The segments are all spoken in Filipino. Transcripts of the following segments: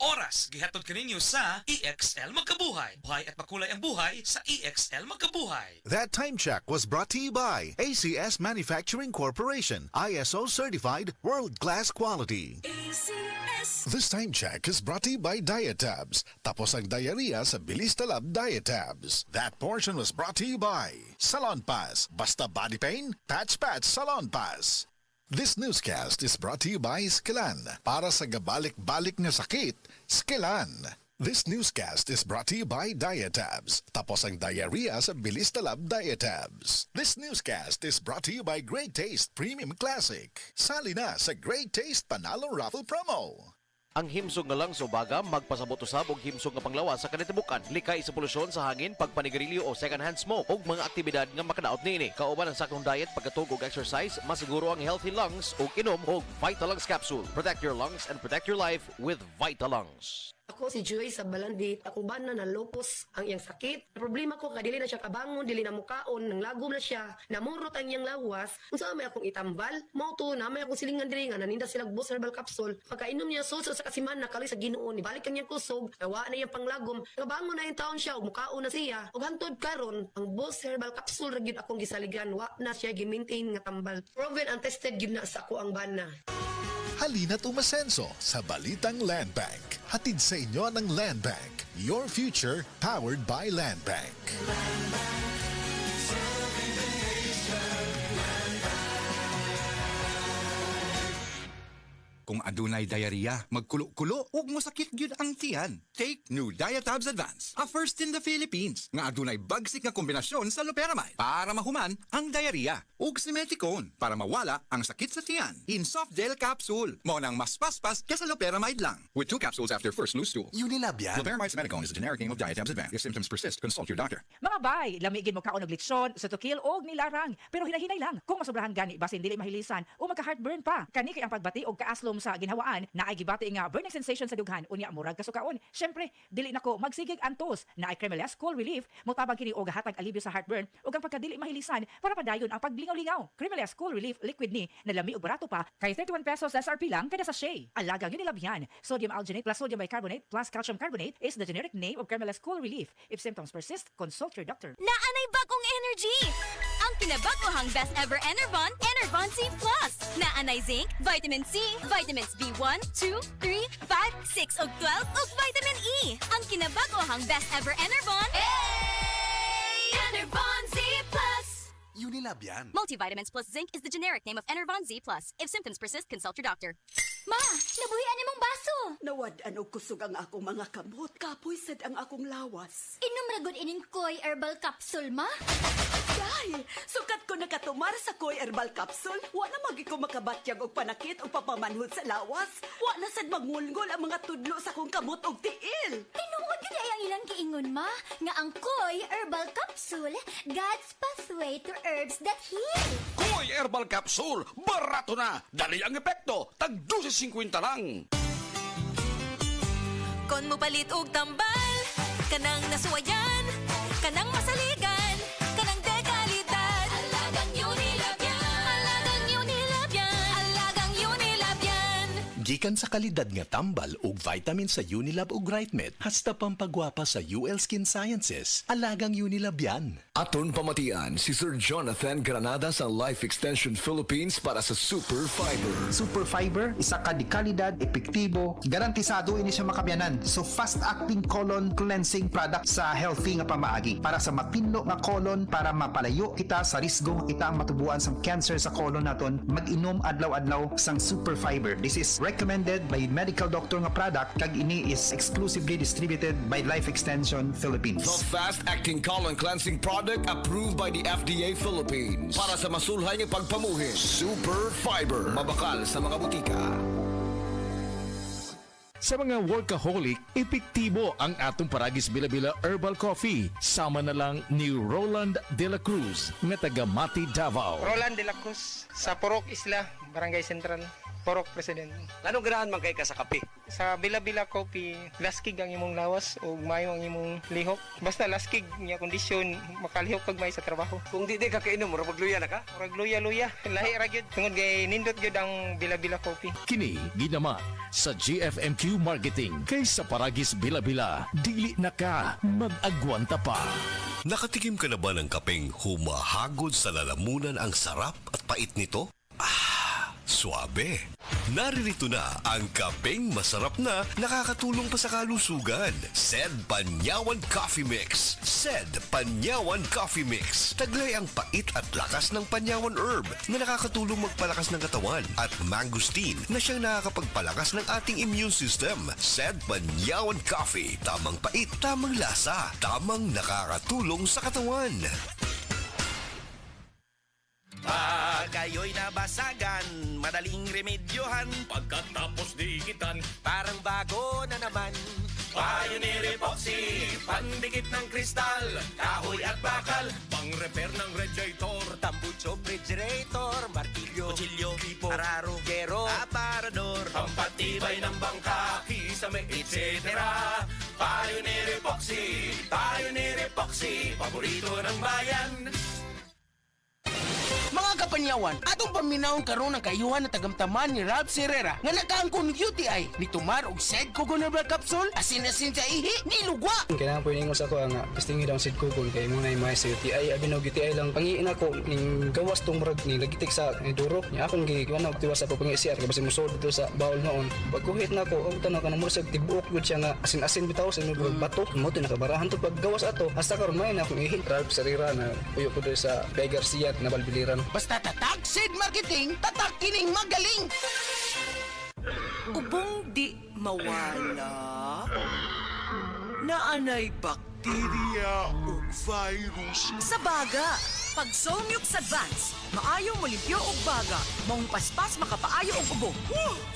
oras gihatod kaninyo sa EXL Magkabuhay. Buhay at makulay ang buhay sa EXL Magkabuhay. That time check was brought to you by ACS Manufacturing Corporation, ISO certified world-class quality. ACS. This time check is brought to you by Diatabs. Tapos ang diarrhea sa bilis talab Diatabs. That portion was brought to you by Salon Pass. Basta body pain, patch Salon Pass. This newscast is brought to you by Sklan. Para sa gabalik-balik na sakit, Sklan. This newscast is brought to you by Diatabs. Tapos ang diarrhea sa bilis talab Diatabs. This newscast is brought to you by Great Taste Premium Classic. Sali na sa Great Taste Panalo Raffle Promo. Ang himsog nga lang subaga magpasabot usab og himsog nga panglawas sa kanitibukan, likay sa polusyon sa hangin, pagpanigarilyo o second-hand smoke ug mga aktibidad nga makadaot niini. Kauban ang saktong diet, pagkatug og exercise, masiguro ang healthy lungs ug inom og Vitalungs capsule. Protect your lungs and protect your life with Vitalungs. Ako si Joy sa Balandi. Ako ba na lupus ang iyang sakit. Problema ko kadili na siya kabangon, dili na mukaon, nang lagom na siya, namurot ang iyang lawas. Unsa may akong itambal, mao to na may akong silingan diri nga naninda sila Boss Herbal Capsule. Pagkainom niya so sa kasiman nakali sa Ginoo ni balik ang iyang kusog, nawa na iyang panglagom. Kabangon na yung taon siya, ug mukaon na siya. Ug hantod karon, ang Boss Herbal Capsule ra gyud akong gisaligan, wa na siya gi-maintain nga tambal. Proven and tested gyud na sa ako ang bana. Halina't umasenso sa Balitang Land Bank. Hatid sa inyo ng Land Bank. Your future powered by Land Bank. Kung adunay diarrhea, magkulo-kulo, ug mosakit gyud ang tiyan. Take new Diatabs Advance, a first in the Philippines, nga adunay bagsik nga kombinasyon sa loperamide para mahuman ang diarrhea, ug simeticone para mawala ang sakit sa tiyan. In soft gel capsule, mo nang mas paspas kaysa loperamide lang. With 2 capsules after first loose stool. Unilab yan. Loperamide simeticone is a generic name of Diatabs Advance. If symptoms persist, consult your doctor. Mga bay, lamigin mo kaon og lechon, sutukil og nilarang. Pero hinay-hinay lang kung masobrahan gani basin dili mahilisan o magka-heartburn pa. Kani kay ang pagbati og kaaslom sa ginhawaan na ay gibati nga burning sensation sa dughan unya murag kasukaon. Syempre, dili nako magsigig antos na ay Cremeles Cool Relief motabang kini og hatag alibyo sa heartburn ug ang pagkadili mahilisan para padayon ang paglingaw-lingaw. Cremeles Cool Relief liquid ni na lami ug barato pa kay 31 pesos SRP lang kada sachet. Alagang Unilabyan, sodium alginate plus sodium bicarbonate plus calcium carbonate is the generic name of Cremeles Cool Relief. If symptoms persist, consult your doctor. Naanay bagong energy! Ang kinabagohang best ever Enervon, Enervon C+. Naanay zinc, vitamin C, vitamins B1, 2, 3, 5, 6 ug 12 ug vitamin E. Ang kinabagohang best ever Enervon, Enervon Z+. Unilab yan. Multivitamins plus zinc is the generic name of Enervon Z+. If symptoms persist, consult your doctor. Ma, nabuhian nimong baso. Nawad-an og kusog ang akong mga kamot. Kapoy sad ang akong lawas. Inom ragod inin Koy Herbal Capsule, ma? Dahil, sukat ko nakatumar sa Koy Herbal Capsule. Wa na magi ko makabatyag og panakit o papamanhod sa lawas. Wa na sad magmulgol ang mga tudlo sa kong kamot og tiil. Tinuod yun ay ang ilang kiingon, ma, nga ang Koy Herbal Capsule, God's pathway to herbs that heal. Koy Herbal Capsule, barato na, dali ang epekto, tag 12.50 lang. Kon mo palit og tambal, kanang nasuwayan, kanang masaligan, kanang dekalidad. Alagang Unilab yan. Alagang Unilab yan. Alagang Unilab yan. Gikan sa kalidad nga tambal ug vitamin sa Unilab ug Rightmed, hasta pampagwapa sa UL Skin Sciences, alagang Unilab yan. Aton pamatian si Sir Jonathan Granada sa Life Extension Philippines para sa Super Fiber. Super Fiber, isa ka di kalidad, epektibo, garantisado ini siya makabiyanan. So fast-acting colon cleansing product sa healthy nga pamaagi para sa mapinlo nga colon para mapalayo kita sa risgo kita ang matubuan sa cancer sa colon naton. Mag-inom adlaw-adlaw sang Super Fiber. This is recommended by medical doctor nga product kag ini is exclusively distributed by Life Extension Philippines. The fast-acting colon cleansing product approved by the FDA Philippines para sa masulhay ng pagpamuhin. Super Fiber, mabakal sa mga butika. Sa mga workaholic, epektibo ang atong Paragis Bila-Bila Herbal Coffee. Sama na lang ni Roland De La Cruz, nga taga Mati, Davao. Roland De La Cruz, sa Purok Isla, Barangay Central. Porok President. Anong ganahan man kay ka sa kape? Sa Bila-Bila Coffee, laskig ang imong lawas o mayo ang imong lihok. Basta laskig niya kondisyon, makalihok kag may sa trabaho. Kung di ka kainom, mura magluya na ka? Murag luya-luya. Lahi ra gyud. Tungod kay nindot gyud ang Bila-Bila Coffee. Kini ginama sa GFMQ Marketing kay sa Paragis Bila-Bila. Dili na ka mag-agwanta pa. Nakatikim ka na ba ng kapeng humahagod sa lalamunan ang sarap at pait nito? Suabe. Naririto na ang kapeng masarap na nakakatulong pa sa kalusugan. Sed Panyawan Coffee Mix. Sed Panyawan Coffee Mix. Taglay ang pait at lakas ng Panyawan Herb na nakakatulong magpalakas ng katawan at mangosteen na siyang nakakapagpalakas ng ating immune system. Sed Panyawan Coffee. Tamang pait, tamang lasa, tamang nakakatulong sa katawan. Kayo'y nabasagan, madaling remedyohan. Pagkatapos dikitan, parang bago na naman. Pioneer Epoxy, pandikit ng kristal, kahoy at bakal, pang-repair ng radiator, tambucho, refrigerator, martilyo, kutsilyo, tipo, araro, gero, aparador, pampatibay ng bangka, kisame, etc. Pioneer Epoxy, paborito ng bayan. Mga kapanyawan, atong paminawon karon ang kayuhan na tagamtaman ni Ralph Herrera nga nakaangkon UTI ni tumar og Sed Coconut Capsule asin-asin sa ihi ni lugwa. Kailangan po iningos ako nga pistingi daw Sed Coconut kay muna may sa UTI abi no UTI lang pangiin ako ning gawas tong murag ni lagitik sa duro niya akong giwan og tiwas ako pangi CR kay basi musod dito sa bawl noon. Pagkuhit na ako og tanaw kanang murag tibuok gud siya nga asin-asin bitaw sa imong bato mo to nakabarahan to paggawas ato hasta karon may na akong ihi Ralph Herrera na puyo ko sa Bay Garcia na Balbiliran. Basta tatak Sed Marketing, tatak kining magaling. Ubong di mawala, naanay bakterya o virus. Sa baga, pag Solmux Advance, maayong molimpyo og baga, mong paspas makapaayo og ubo.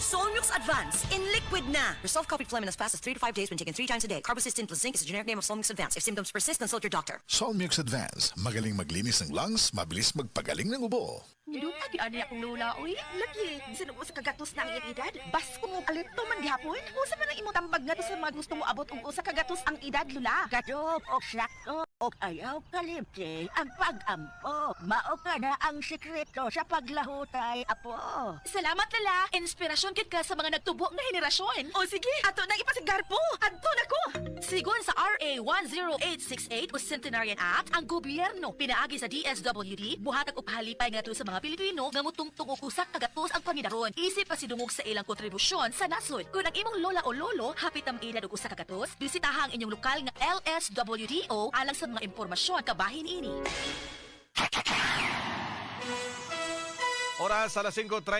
Solmux Advance, in liquid na. Resolve coffee phlegm in as fast as 3 to 5 days when taken 3 times a day. Carbocysteine plus zinc is the generic name of Solmux Advance. If symptoms persist, consult your doctor. Solmux Advance, magaling maglinis ng lungs, mabilis magpagaling ng ubo. Nilupa di ani akong lula, uy. Lagi, bisan mo sa kagatos na ang edad. Bas ko mo alito man gihapon. Usa man ang imong tambag nga to sa mga gusto mo abot kung usa kagatos ang edad, lula. Gadop o sakto o ayaw kalimte ang pag-ampo. Mao ka na ang sekreto sa paglahutay, apo. Salamat, lala. Inspirasyon kit ka sa mga nagtubo nga henerasyon. O sige, ato nang ipasigar po. Adto na ko. Sigon sa RA 10868 o Centenarian Act, ang gobyerno pinaagi sa DSWD, buhatag og pahalipay nga to sa mga Pilipino nga mutungtong og usa ka gatos ang pangidaron. Isip pa sidungog sa ilang kontribusyon sa nasod. Kung ang imong lola o lolo hapit ang edad og usa ka gatos, bisitaha ang inyong lokal nga LSWDO alang sa mga impormasyon kabahin ini. Oras alas 5:30.